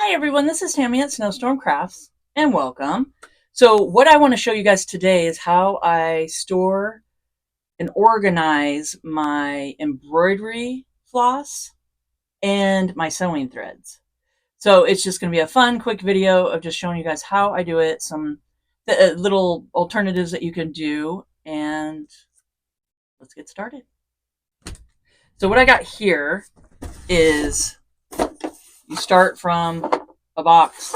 Hi everyone, this is Tammy at Snowstorm Crafts, and welcome. So what I want to show you guys today is how I store and organize my embroidery floss and my sewing threads. So it's just going to be a fun, quick video of just showing you guys how I do it, some little alternatives that you can do, and let's get started. So what I got here is you start from a box.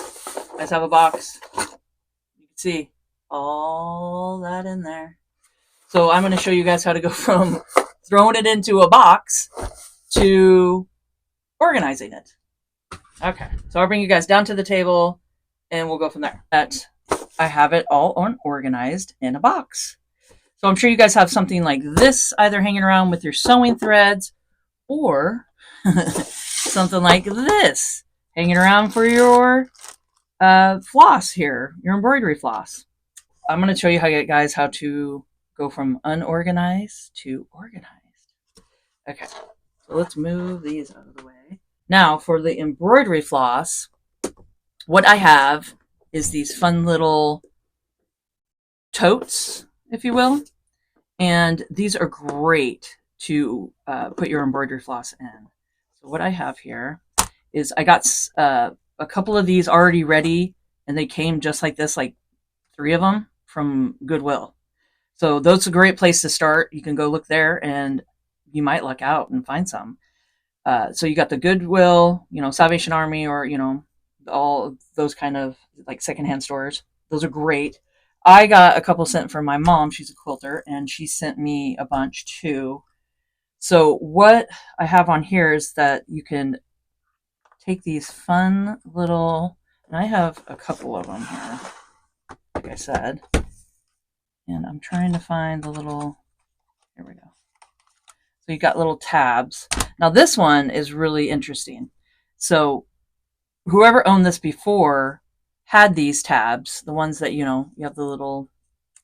I just have a box. You can see all that in there. So I'm going to show you guys how to go from throwing it into a box to organizing it. Okay, so I'll bring you guys down to the table and we'll go from there. I have it all organized in a box. So I'm sure you guys have something like this either hanging around with your sewing threads or something like this hanging around for your floss here, your embroidery floss. I'm going to show you guys how to go from unorganized to organized. Okay, so let's move these out of the way. Now for the embroidery floss, what I have is these fun little totes, if you will, and these are great to put your embroidery floss in. So what I have here is I got a couple of these already ready, and they came just like this, like 3 of them from Goodwill. So that's a great place to start. You can go look there and you might luck out and find some. So you got the Goodwill, Salvation Army, or, all those kind of like secondhand stores. Those are great. I got a couple sent from my mom. She's a quilter, and she sent me a bunch too. So what I have on here is that you can take these fun little, and I have a couple of them here, like I said, and I'm trying to find the little, here we go. So you got little tabs. Now this one is really interesting. So whoever owned this before had these tabs, the ones that, you have the little,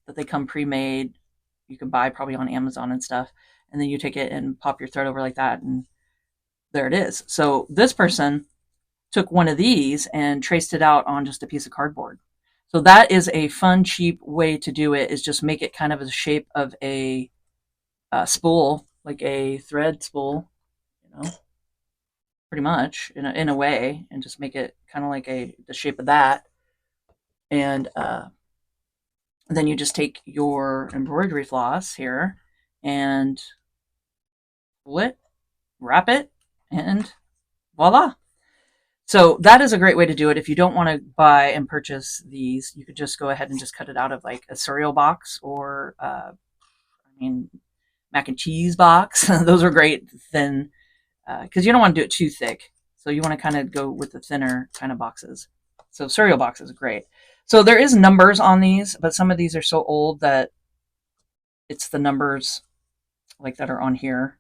that they come pre-made, you can buy probably on Amazon and stuff, and then you take it and pop your thread over like that, and there it is. So this person took one of these and traced it out on just a piece of cardboard. So that is a fun, cheap way to do it, is just make it kind of the shape of a spool, like a thread spool, pretty much in a way, and just make it kind of like the shape of that. And then you just take your embroidery floss here and pull it, wrap it, and voila. So that is a great way to do it. If you don't want to buy and purchase these, you could just go ahead and just cut it out of like a cereal box or, mac and cheese box. Those are great thin, because you don't want to do it too thick. So you want to kind of go with the thinner kind of boxes. So cereal boxes are great. So there is numbers on these, but some of these are so old that it's the numbers like that are on here.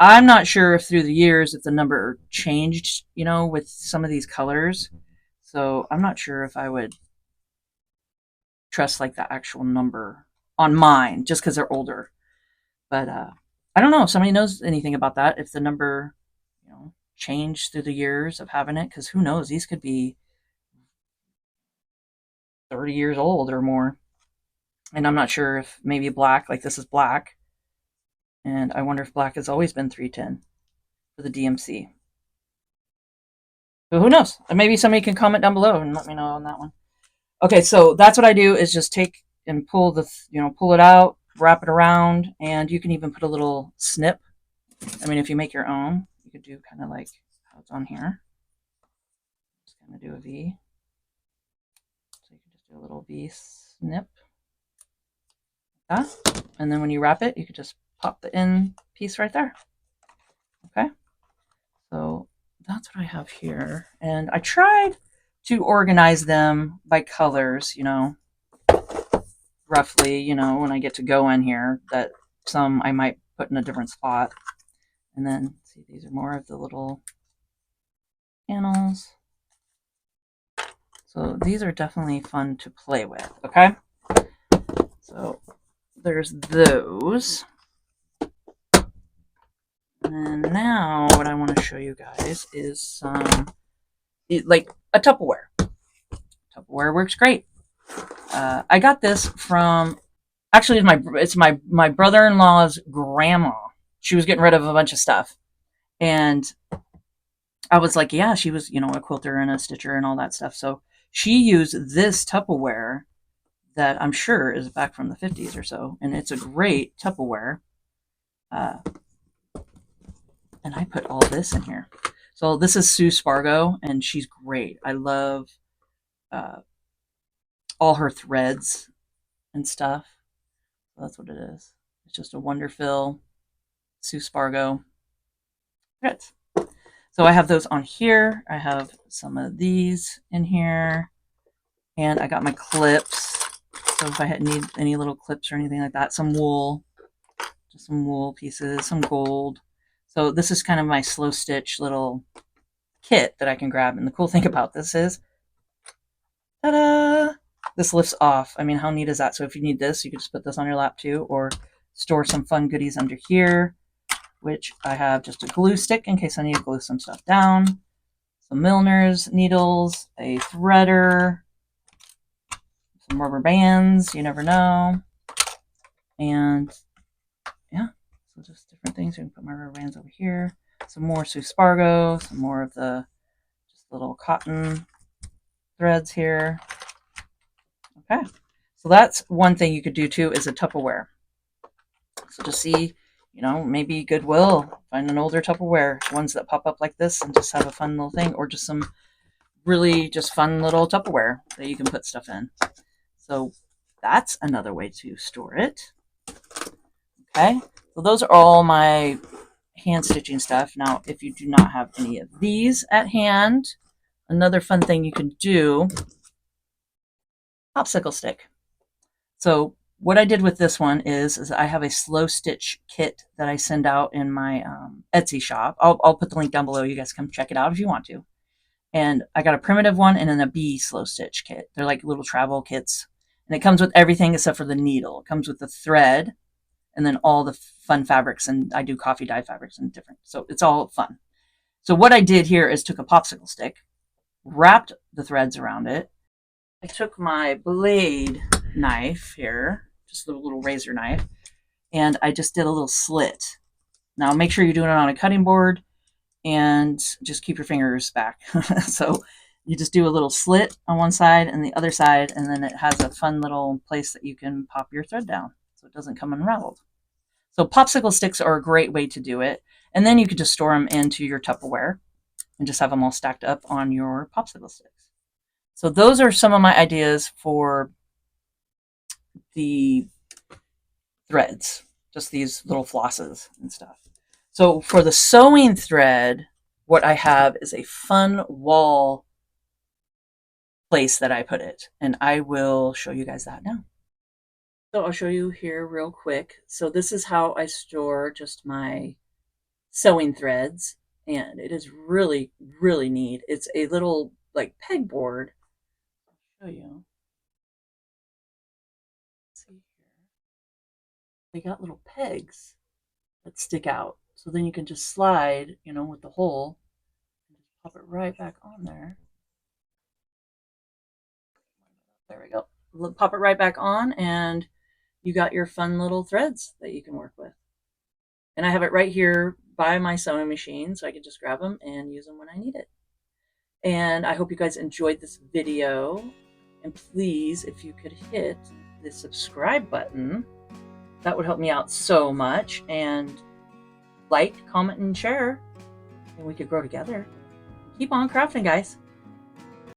I'm not sure if through the years if the number changed, with some of these colors. So I'm not sure if I would trust like the actual number on mine just because they're older. But I don't know if somebody knows anything about that, if the number, changed through the years of having it, because who knows, these could be 30 years old or more. And I'm not sure if maybe black, like this is black. And I wonder if black has always been 310 for the DMC. So who knows? Maybe somebody can comment down below and let me know on that one. Okay, so that's what I do, is just take and pull pull it out, wrap it around, and you can even put a little snip. If you make your own, you could do kind of like how it's on here. Just gonna do a V. So you can just do a little V snip. Like that. And then when you wrap it, you could just pop the end piece right there. Okay. So that's what I have here. And I tried to organize them by colors, roughly, when I get to go in here, that some I might put in a different spot. And then, see, these are more of the little panels. So these are definitely fun to play with, okay? So there's those. And now what I want to show you guys is some like a Tupperware. Tupperware works great. I got this from, actually it's my brother-in-law's grandma. She was getting rid of a bunch of stuff, and I was like, yeah, she was, a quilter and a stitcher and all that stuff. So she used this Tupperware that I'm sure is back from the 50s or so, and it's a great Tupperware. Uh, and I put all this in here. So this is Sue Spargo, and she's great. I love uh, all her threads and stuff. So that's what it is. It's just a Wonderfill Sue Spargo threads. So I have those on here. I have some of these in here, and I got my clips. So if I need any little clips or anything like that, some wool, just some wool pieces, some gold. So this is kind of my slow stitch little kit that I can grab. And the cool thing about this is, ta-da! This lifts off. I mean, how neat is that? So if you need this, you can just put this on your lap too, or store some fun goodies under here, which I have just a glue stick in case I need to glue some stuff down, some milliner's needles, a threader, some rubber bands, you never know, and yeah, so just different things. You can put my rubber bands over here, some more Sue Spargo, some more of the just little cotton threads here. Okay, so that's one thing you could do too, is a Tupperware. So just see, maybe Goodwill, find an older Tupperware, ones that pop up like this, and just have a fun little thing, or just some really just fun little Tupperware that you can put stuff in. So that's another way to store it. Okay, so those are all my hand stitching stuff. Now, if you do not have any of these at hand, another fun thing you can do, popsicle stick. So what I did with this one is I have a slow stitch kit that I send out in my Etsy shop. I'll put the link down below. You guys come check it out if you want to. And I got a primitive one and then a bee slow stitch kit. They're like little travel kits. And it comes with everything except for the needle. It comes with the thread and then all the fun fabrics. And I do coffee dye fabrics and different. So it's all fun. So what I did here is took a popsicle stick, wrapped the threads around it. I took my blade knife here, just a little razor knife, and I just did a little slit. Now make sure you're doing it on a cutting board and just keep your fingers back. So you just do a little slit on one side and the other side, and then it has a fun little place that you can pop your thread down so it doesn't come unraveled. So popsicle sticks are a great way to do it. And then you could just store them into your Tupperware and just have them all stacked up on your popsicle sticks. So those are some of my ideas for the threads, just these little flosses and stuff. So for the sewing thread, what I have is a fun wall place that I put it, and I will show you guys that now. So I'll show you here real quick. So this is how I store just my sewing threads, and it is really, really neat. It's a little like pegboard. I'll show you. Let's see here. They got little pegs that stick out. So then you can just slide, with the hole and just pop it right back on there. There we go. Pop it right back on and you got your fun little threads that you can work with. And I have it right here by my sewing machine, so I can just grab them and use them when I need it. And I hope you guys enjoyed this video. And please, if you could hit the subscribe button, that would help me out so much. And like, comment, and share, and we could grow together. Keep on crafting, guys.